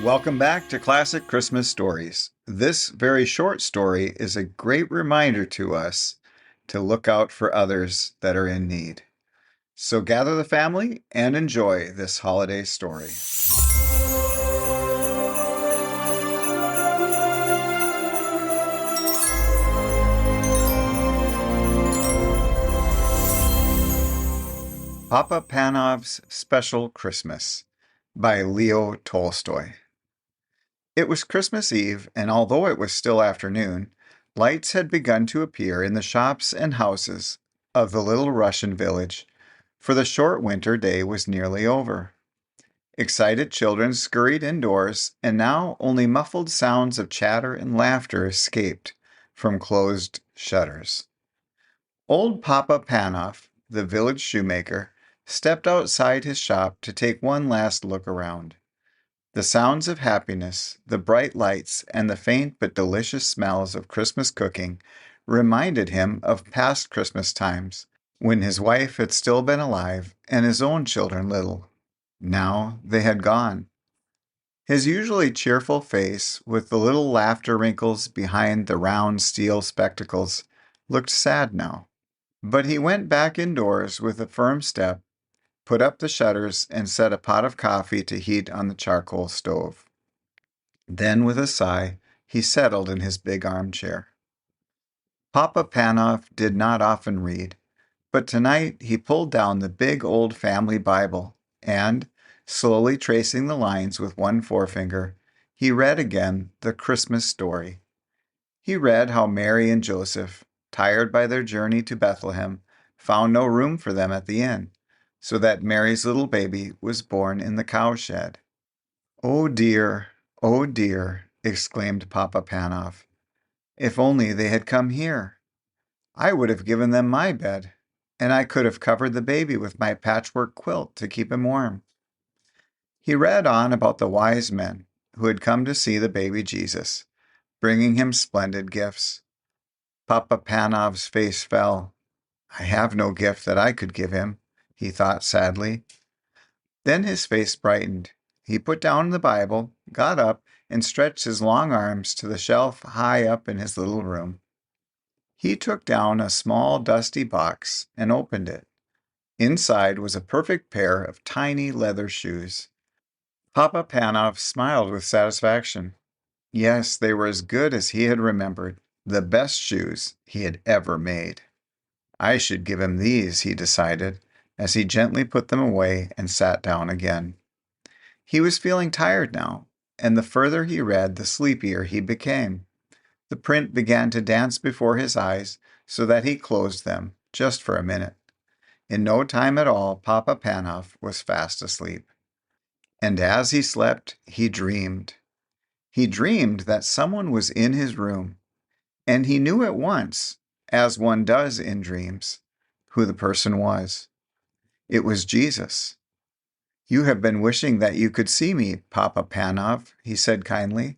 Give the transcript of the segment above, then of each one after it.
Welcome back to Classic Christmas Stories. This very short story is a great reminder to us to look out for others that are in need. So gather the family and enjoy this holiday story. Papa Panov's Special Christmas by Leo Tolstoy. It was Christmas Eve, and although it was still afternoon, lights had begun to appear in the shops and houses of the little Russian village, for the short winter day was nearly over. Excited children scurried indoors, and now only muffled sounds of chatter and laughter escaped from closed shutters. Old Papa Panov, the village shoemaker, stepped outside his shop to take one last look around. The sounds of happiness, the bright lights, and the faint but delicious smells of Christmas cooking reminded him of past Christmas times, when his wife had still been alive and his own children little. Now they had gone. His usually cheerful face, with the little laughter wrinkles behind the round steel spectacles, looked sad now. But he went back indoors with a firm step, put up the shutters, and set a pot of coffee to heat on the charcoal stove. Then, with a sigh, he settled in his big armchair. Papa Panov did not often read, but tonight he pulled down the big old family Bible, and, slowly tracing the lines with one forefinger, he read again the Christmas story. He read how Mary and Joseph, tired by their journey to Bethlehem, found no room for them at the inn, so that Mary's little baby was born in the cowshed. Oh dear, exclaimed Papa Panov. If only they had come here. I would have given them my bed, and I could have covered the baby with my patchwork quilt to keep him warm. He read on about the wise men who had come to see the baby Jesus, bringing him splendid gifts. Papa Panov's face fell. I have no gift that I could give him, he thought sadly. Then his face brightened. He put down the Bible, got up, and stretched his long arms to the shelf high up in his little room. He took down a small dusty box and opened it. Inside was a perfect pair of tiny leather shoes. Papa Panov smiled with satisfaction. Yes, they were as good as he had remembered, the best shoes he had ever made. I should give him these, he decided, as he gently put them away and sat down again. He was feeling tired now, and the further he read, the sleepier he became. The print began to dance before his eyes, so that he closed them, just for a minute. In no time at all, Papa Panov was fast asleep. And as he slept, he dreamed. He dreamed that someone was in his room, and he knew at once, as one does in dreams, who the person was. It was Jesus. You have been wishing that you could see me, Papa Panov, he said kindly.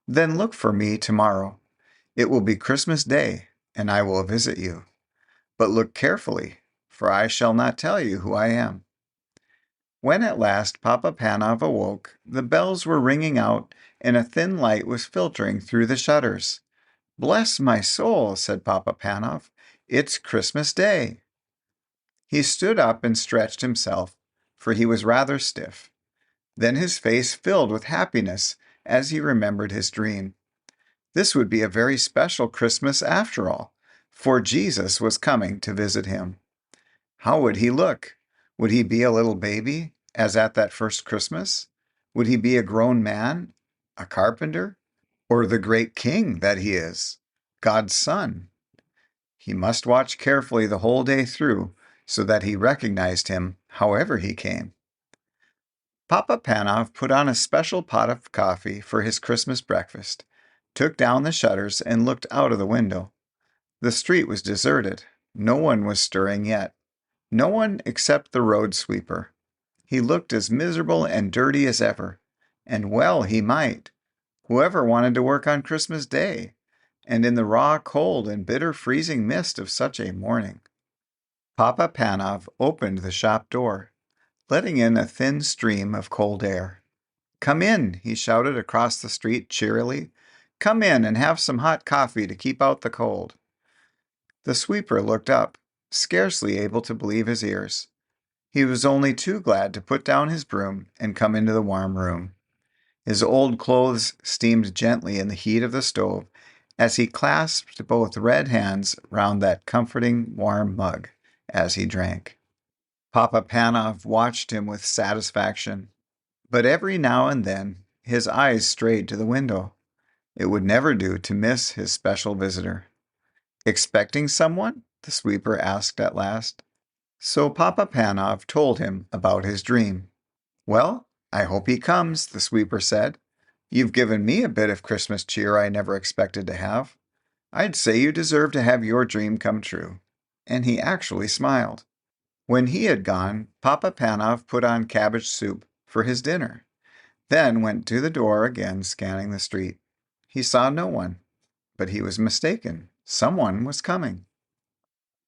Then look for me tomorrow. It will be Christmas Day, and I will visit you. But look carefully, for I shall not tell you who I am. When at last Papa Panov awoke, the bells were ringing out, and a thin light was filtering through the shutters. Bless my soul, said Papa Panov. It's Christmas Day. He stood up and stretched himself, for he was rather stiff. Then his face filled with happiness as he remembered his dream. This would be a very special Christmas after all, for Jesus was coming to visit him. How would he look? Would he be a little baby, as at that first Christmas? Would he be a grown man, a carpenter, or the great king that he is, God's son? He must watch carefully the whole day through, so that he recognized him however he came. Papa Panov put on a special pot of coffee for his Christmas breakfast, took down the shutters, and looked out of the window. The street was deserted. No one was stirring yet. No one except the road sweeper. He looked as miserable and dirty as ever, and well he might. Whoever wanted to work on Christmas Day, and in the raw cold and bitter freezing mist of such a morning? Papa Panov opened the shop door, letting in a thin stream of cold air. "Come in," he shouted across the street cheerily. "Come in and have some hot coffee to keep out the cold." The sweeper looked up, scarcely able to believe his ears. He was only too glad to put down his broom and come into the warm room. His old clothes steamed gently in the heat of the stove as he clasped both red hands round that comforting warm mug as he drank. Papa Panov watched him with satisfaction, but every now and then his eyes strayed to the window. It would never do to miss his special visitor. "Expecting someone?" the sweeper asked at last. So Papa Panov told him about his dream. "Well, I hope he comes," the sweeper said. "You've given me a bit of Christmas cheer I never expected to have. I'd say you deserve to have your dream come true." And he actually smiled. When he had gone, Papa Panov put on cabbage soup for his dinner, then went to the door again, scanning the street. He saw no one, but he was mistaken. Someone was coming.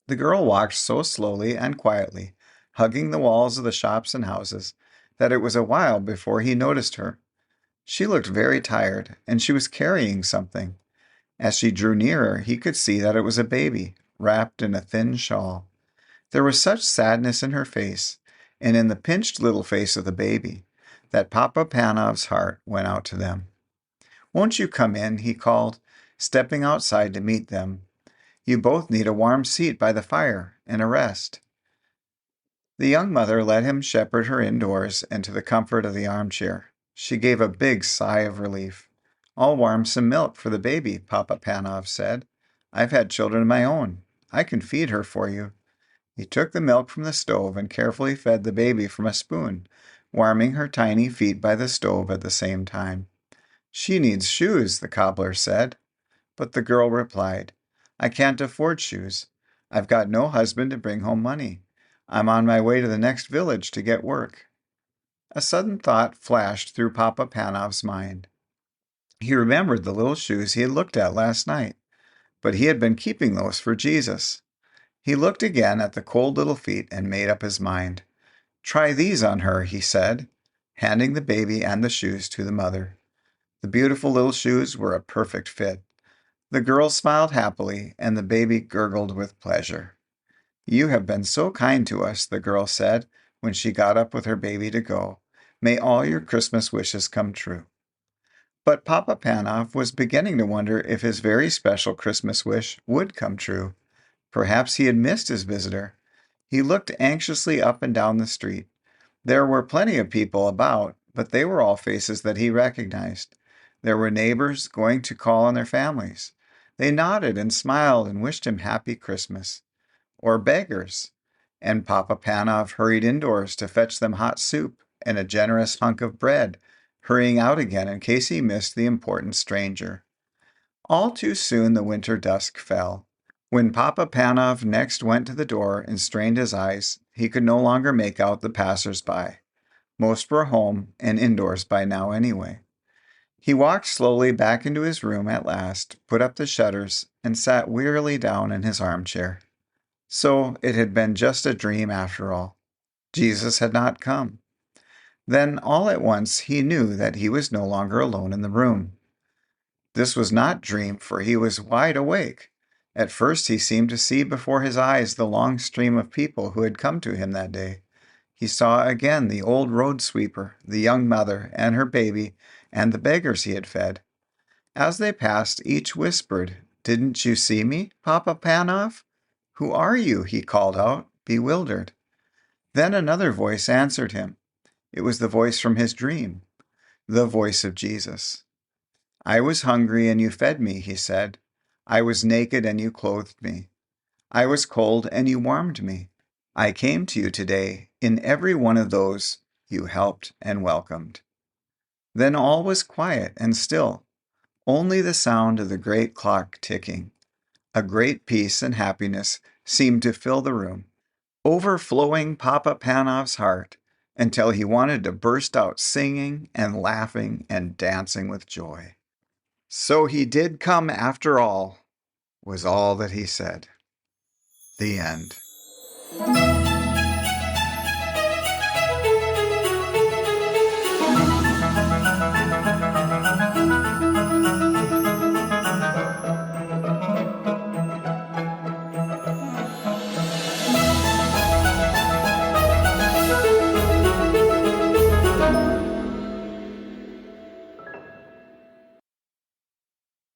The girl walked so slowly and quietly, hugging the walls of the shops and houses, that it was a while before he noticed her. She looked very tired, and she was carrying something. As she drew nearer, he could see that it was a baby, wrapped in a thin shawl. There was such sadness in her face, and in the pinched little face of the baby, that Papa Panov's heart went out to them. "Won't you come in?" he called, stepping outside to meet them. "You both need a warm seat by the fire and a rest." The young mother let him shepherd her indoors and to the comfort of the armchair. She gave a big sigh of relief. "I'll warm some milk for the baby," Papa Panov said. "I've had children of my own. I can feed her for you." He took the milk from the stove and carefully fed the baby from a spoon, warming her tiny feet by the stove at the same time. "She needs shoes," the cobbler said. But the girl replied, "I can't afford shoes. I've got no husband to bring home money. I'm on my way to the next village to get work." A sudden thought flashed through Papa Panov's mind. He remembered the little shoes he had looked at last night, but he had been keeping those for Jesus. He looked again at the cold little feet and made up his mind. "Try these on her," he said, handing the baby and the shoes to the mother. The beautiful little shoes were a perfect fit. The girl smiled happily, and the baby gurgled with pleasure. "You have been so kind to us," the girl said when she got up with her baby to go. "May all your Christmas wishes come true." But Papa Panov was beginning to wonder if his very special Christmas wish would come true. Perhaps he had missed his visitor. He looked anxiously up and down the street. There were plenty of people about, but they were all faces that he recognized. There were neighbors going to call on their families. They nodded and smiled and wished him happy Christmas. Or beggars. And Papa Panov hurried indoors to fetch them hot soup and a generous hunk of bread, hurrying out again in case he missed the important stranger. All too soon the winter dusk fell. When Papa Panov next went to the door and strained his eyes, he could no longer make out the passers-by. Most were home and indoors by now anyway. He walked slowly back into his room at last, put up the shutters, and sat wearily down in his armchair. So it had been just a dream after all. Jesus had not come. Then all at once he knew that he was no longer alone in the room. This was not dream, for he was wide awake. At first he seemed to see before his eyes the long stream of people who had come to him that day. He saw again the old road sweeper, the young mother, and her baby, and the beggars he had fed. As they passed, each whispered, "Didn't you see me, Papa Panov?" "Who are you?" he called out, bewildered. Then another voice answered him. It was the voice from his dream, the voice of Jesus. "I was hungry and you fed me," he said. "I was naked and you clothed me. I was cold and you warmed me. I came to you today in every one of those you helped and welcomed." Then all was quiet and still, only the sound of the great clock ticking. A great peace and happiness seemed to fill the room, overflowing Papa Panov's heart until he wanted to burst out singing and laughing and dancing with joy. "So he did come after all," was all that he said. The end.